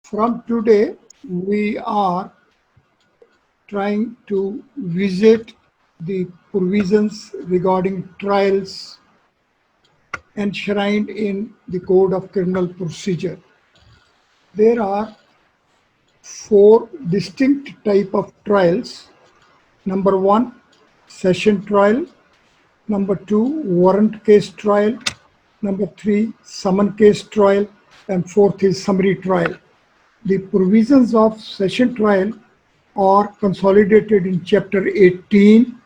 From today, we are trying to visit the provisions regarding trials enshrined in the Code of Criminal Procedure. There are four distinct type of trials. Number one, session trial. Number two, warrant case trial. Number three, summon case trial. And fourth is summary trial. The provisions of session trial are consolidated in Chapter 18.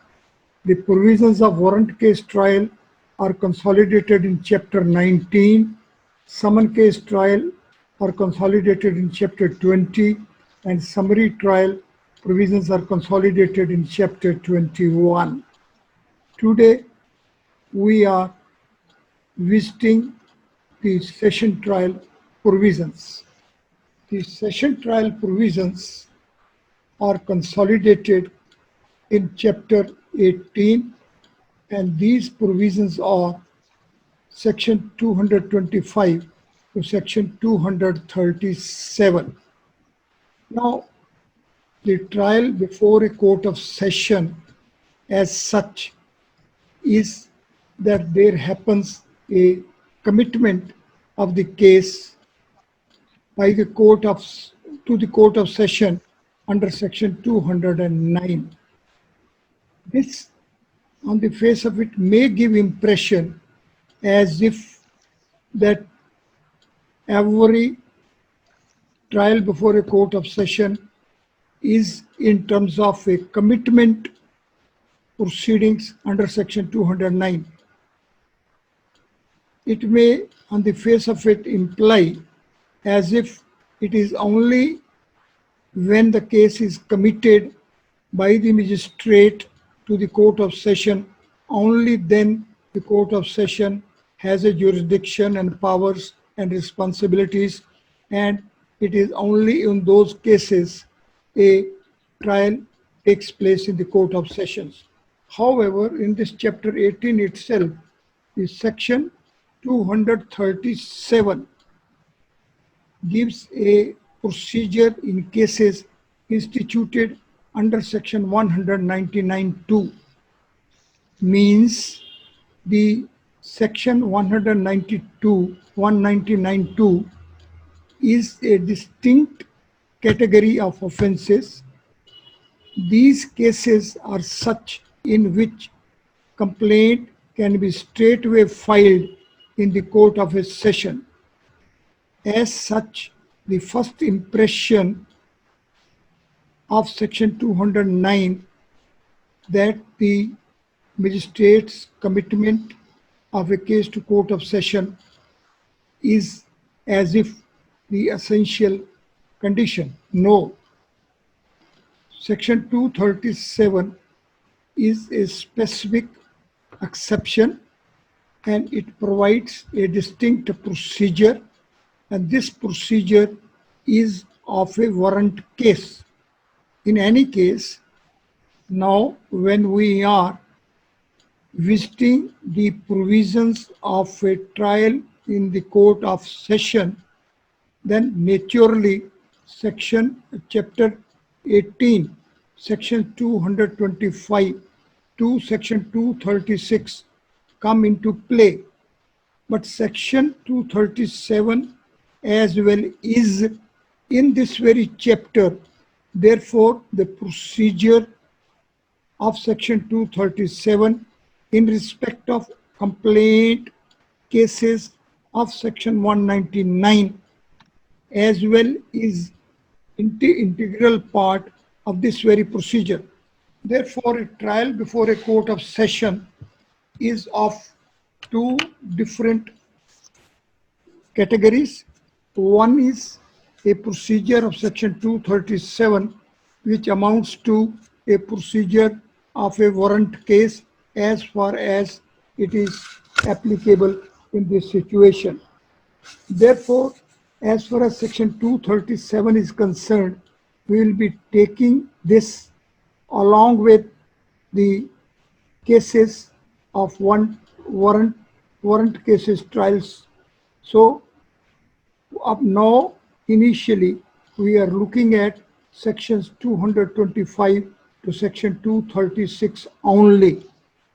The provisions of warrant case trial are consolidated in Chapter 19. Summon case trial are consolidated in Chapter 20. And summary trial provisions are consolidated in Chapter 21. Today, we are visiting the session trial provisions. The session trial provisions are consolidated in Chapter 18, and these provisions are Section 225 to Section 237. Now, the trial before a court of session as such is that there happens a commitment of the case by the court of to the court of session under Section 209. This, on the face of it, may give impression as if that every trial before a court of session is in terms of a commitment proceedings under Section 209. It may, on the face of it, imply as if it is only when the case is committed by the magistrate to the court of session, only then the court of session has a jurisdiction and powers and responsibilities, and it is only in those cases a trial takes place in the court of sessions. However, in this chapter 18 itself, the section 237 gives a procedure in cases instituted under section 199(2). Means the section 199(2) is a distinct category of offenses. These cases are such in which complaint can be straightway filed in the court of a session. As such, the first impression of section 209 that the magistrate's commitment of a case to court of session is as if the essential condition. No. Section 237 is a specific exception, and it provides a distinct procedure, and this procedure is of a warrant case. In any case, now when we are visiting the provisions of a trial in the court of session, then naturally chapter 18, section 225 to section 236 come into play. But section 237 as well is in this very chapter. Therefore, the procedure of section 237 in respect of complaint cases of section 199 as well is integral part of this very procedure. Therefore, a trial before a court of session is of two different categories. One is a procedure of section 237, which amounts to a procedure of a warrant case as far as it is applicable in this situation. Therefore, as far as section 237 is concerned, we will be taking this along with the cases of warrant cases trials. So up now, initially, we are looking at sections 225 to section 236 only.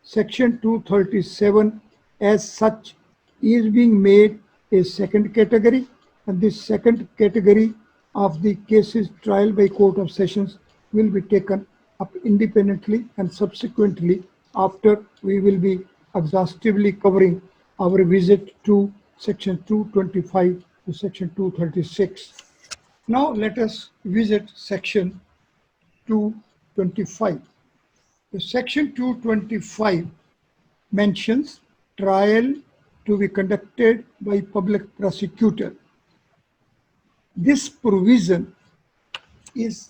Section 237 as such is being made a second category, and this second category of the cases trial by Court of Sessions will be taken up independently and subsequently after we will be exhaustively covering our visit to section 225 to section 236. Now let us visit section 225. The section 225 mentions trial to be conducted by public prosecutor. This provision is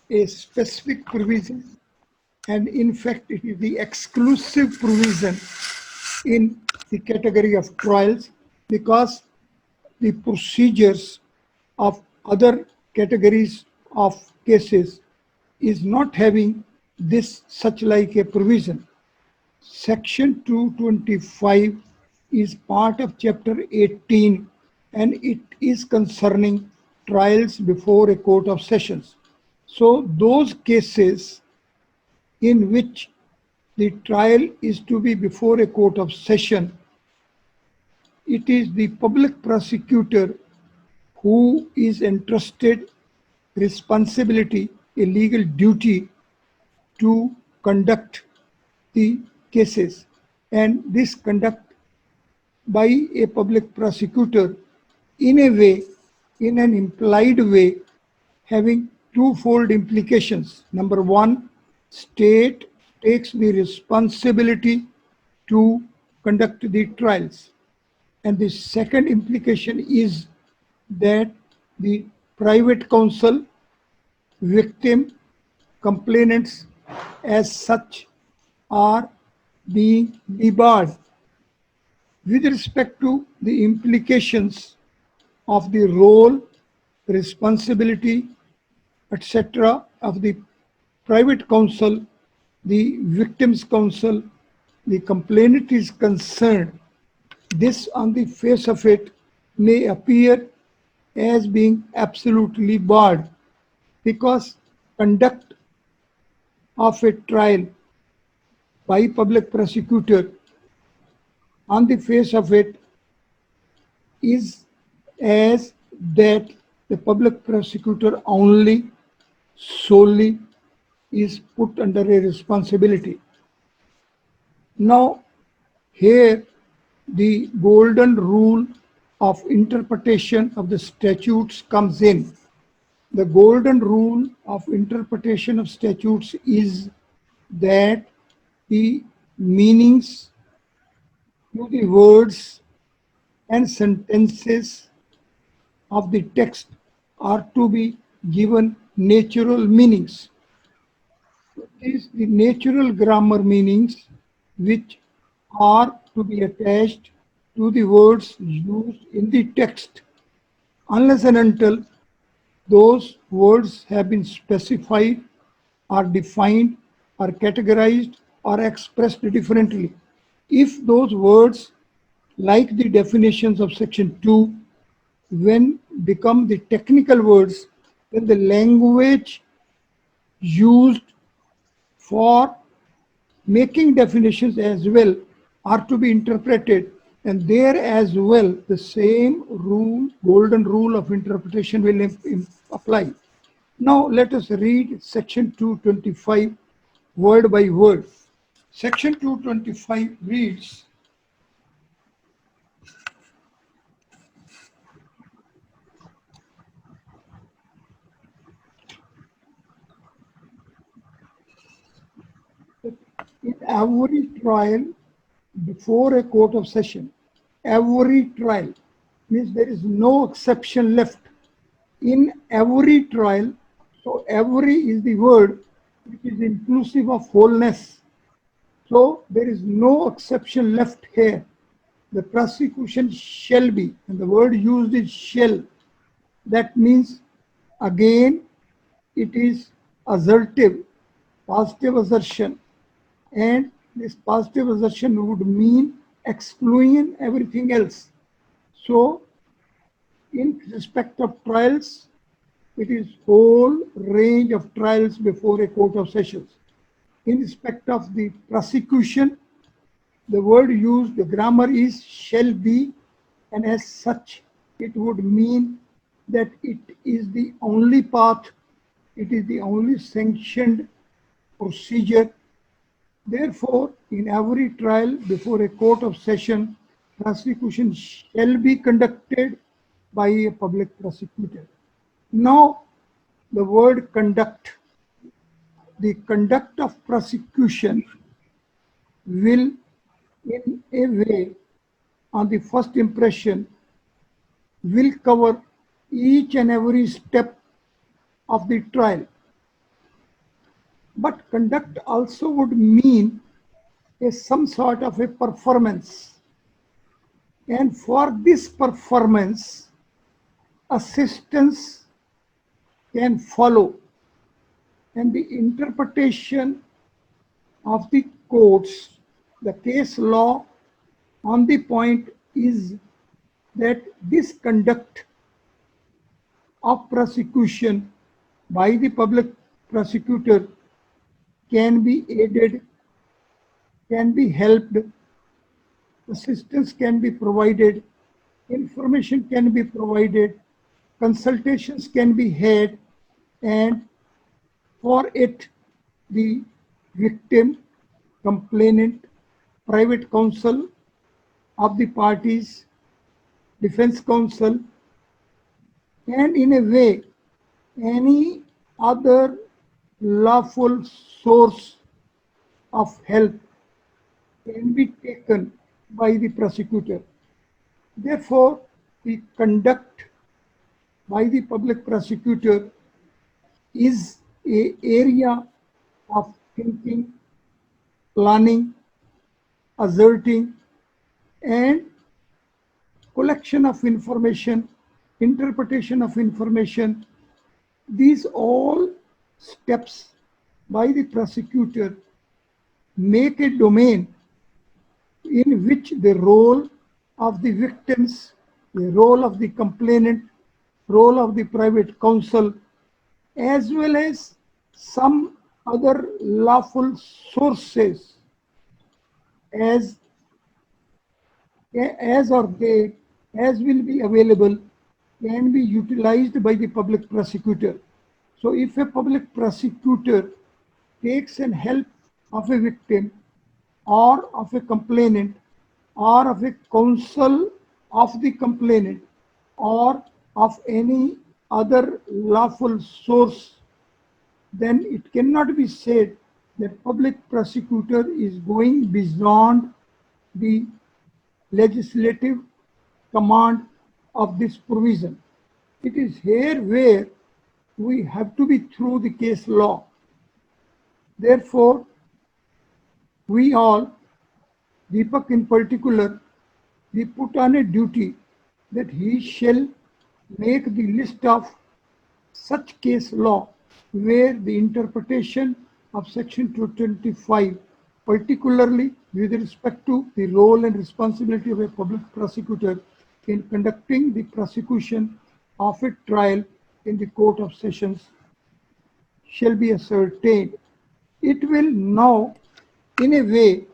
a specific provision, and in fact it is the exclusive provision in the category of trials, because the procedures of other categories of cases is not having this such like a provision. Section 225 is part of chapter 18 and it is concerning trials before a court of sessions. So those cases in which the trial is to be before a court of session, it is the public prosecutor who is entrusted responsibility, a legal duty to conduct the cases, and this conduct by a public prosecutor in a way, in an implied way, having twofold implications. Number one, state takes the responsibility to conduct the trials. And the second implication is that the private counsel, victim, complainants as such are being debarred. With respect to the implications of the role, responsibility, etc. of the private counsel, the victim's counsel, the complainant is concerned, this on the face of it may appear as being absolutely barred, because conduct of a trial by public prosecutor on the face of it is as that the public prosecutor only solely is put under a responsibility. Now here the golden rule of interpretation of the statutes comes in. The golden rule of interpretation of statutes is that the meanings to the words and sentences of the text are to be given natural meanings. It is the natural grammar meanings which are to be attached to the words used in the text, unless and until those words have been specified, are defined, are categorized, or expressed differently. If those words, like the definitions of section 2, when become the technical words, then the language used for making definitions as well are to be interpreted, and there as well the same rule, golden rule of interpretation will apply. Now let us read section 225 word by word. Section 225 reads, in every trial before a court of session, every trial means there is no exception left. In every trial, so every is the word which is inclusive of wholeness. So there is no exception left here. The prosecution shall be, and the word used is shall. That means again it is assertive, positive assertion, and this positive assertion would mean excluding everything else. So in respect of trials, It is whole range of trials before a court of sessions. In respect of the prosecution, the word used, the grammar is shall be, and as such, it would mean that it is the only path, it is the only sanctioned procedure. Therefore, in every trial before a court of session, prosecution shall be conducted by a public prosecutor. Now, the word conduct, the conduct of prosecution will, in a way, on the first impression, will cover each and every step of the trial. But conduct also would mean some sort of a performance. And for this performance, assistance can follow. And the interpretation of the courts, the case law on the point is that this conduct of prosecution by the public prosecutor can be aided, can be helped, assistance can be provided, information can be provided, consultations can be had, and for it, the victim, complainant, private counsel of the parties, defense counsel, and in a way, any other lawful source of help can be taken by the prosecutor. Therefore, the conduct by the public prosecutor is an area of thinking, planning, asserting, and collection of information, interpretation of information. These all steps by the prosecutor make a domain in which the role of the victims, the role of the complainant, role of the private counsel, as well as some other lawful sources as will be available can be utilized by the public prosecutor. So if a public prosecutor takes an help of a victim or of a complainant or of a counsel of the complainant or of any other lawful source, then it cannot be said that public prosecutor is going beyond the legislative command of this provision. It is here where we have to be through the case law. Therefore, we all, Deepak in particular, we put on a duty that he shall make the list of such case law where the interpretation of section 225, particularly with respect to the role and responsibility of a public prosecutor in conducting the prosecution of a trial in the court of sessions, shall be ascertained. It will now, in a way,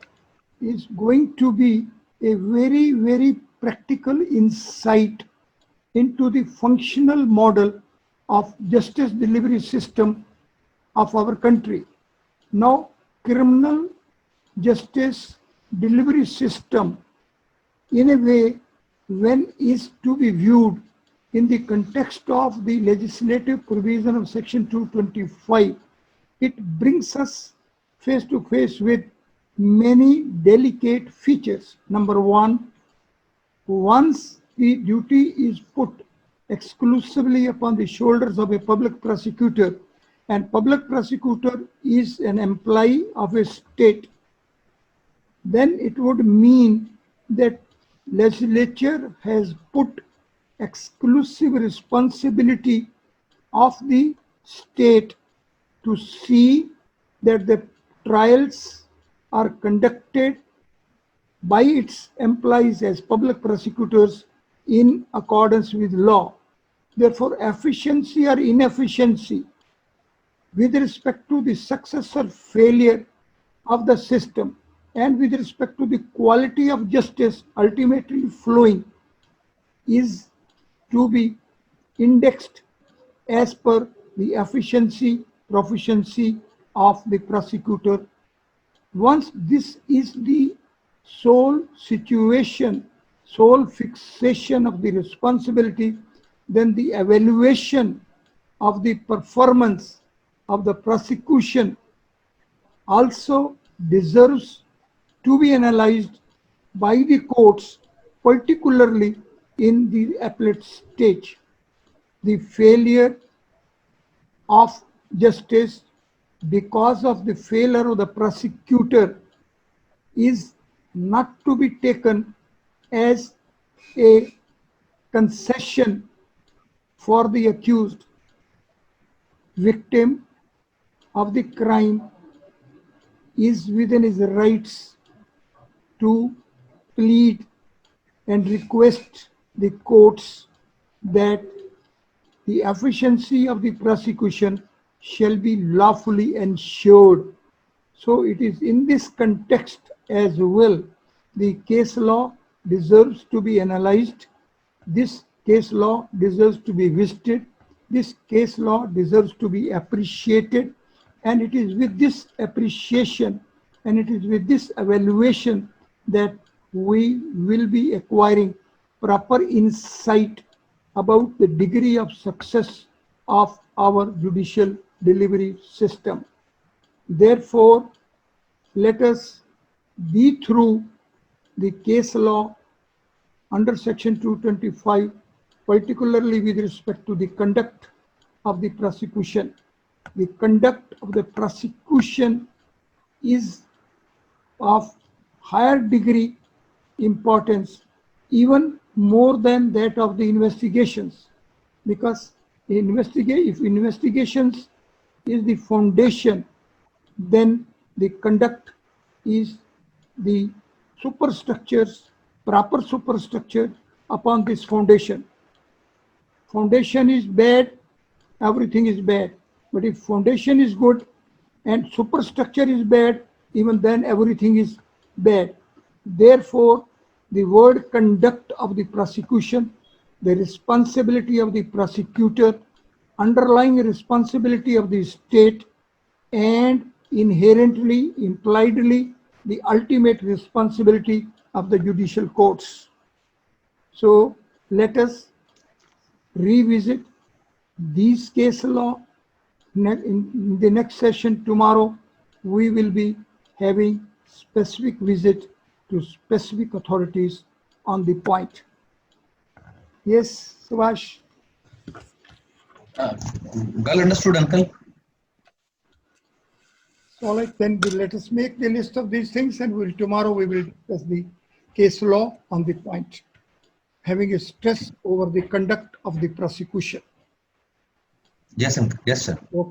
is going to be a very, very practical insight into the functional model of justice delivery system of our country. Now, criminal justice delivery system, in a way, when is to be viewed in the context of the legislative provision of section 225, it brings us face to face with many delicate features. Number one, once the duty is put exclusively upon the shoulders of a public prosecutor, and public prosecutor is an employee of a state, then it would mean that legislature has put exclusive responsibility of the state to see that the trials are conducted by its employees as public prosecutors in accordance with law. Therefore, efficiency or inefficiency with respect to the success or failure of the system and with respect to the quality of justice ultimately flowing is to be indexed as per the efficiency, proficiency of the prosecutor. Once this is the sole situation, sole fixation of the responsibility, then the evaluation of the performance of the prosecution also deserves to be analyzed by the courts, particularly in the appellate stage. The failure of justice because of the failure of the prosecutor is not to be taken as a concession for the accused. Victim of the crime is within his rights to plead and request the courts that the efficiency of the prosecution shall be lawfully ensured. So it is in this context as well, the case law deserves to be analyzed. This case law deserves to be visited. This case law deserves to be appreciated. And it is with this appreciation and it is with this evaluation that we will be acquiring proper insight about the degree of success of our judicial delivery system. Therefore, let us be through the case law under section 225, particularly with respect to the conduct of the prosecution. The conduct of the prosecution is of higher degree importance, even more than that of the investigations, because if investigations is the foundation, then the conduct is the superstructures, proper superstructure upon this foundation. Foundation is bad, everything is bad. But if foundation is good and superstructure is bad, even then everything is bad. Therefore, the word conduct of the prosecution, the responsibility of the prosecutor, underlying responsibility of the state, and inherently, impliedly, the ultimate responsibility of the judicial courts. So let us revisit these case law. In the next session tomorrow, we will be having specific visit to specific authorities on the point. Yes, Subhash. Well understood, uncle. So, all right, then let us make the list of these things, and tomorrow we will discuss the case law on the point, having a stress over the conduct of the prosecution. Yes, uncle. Yes, sir. Okay.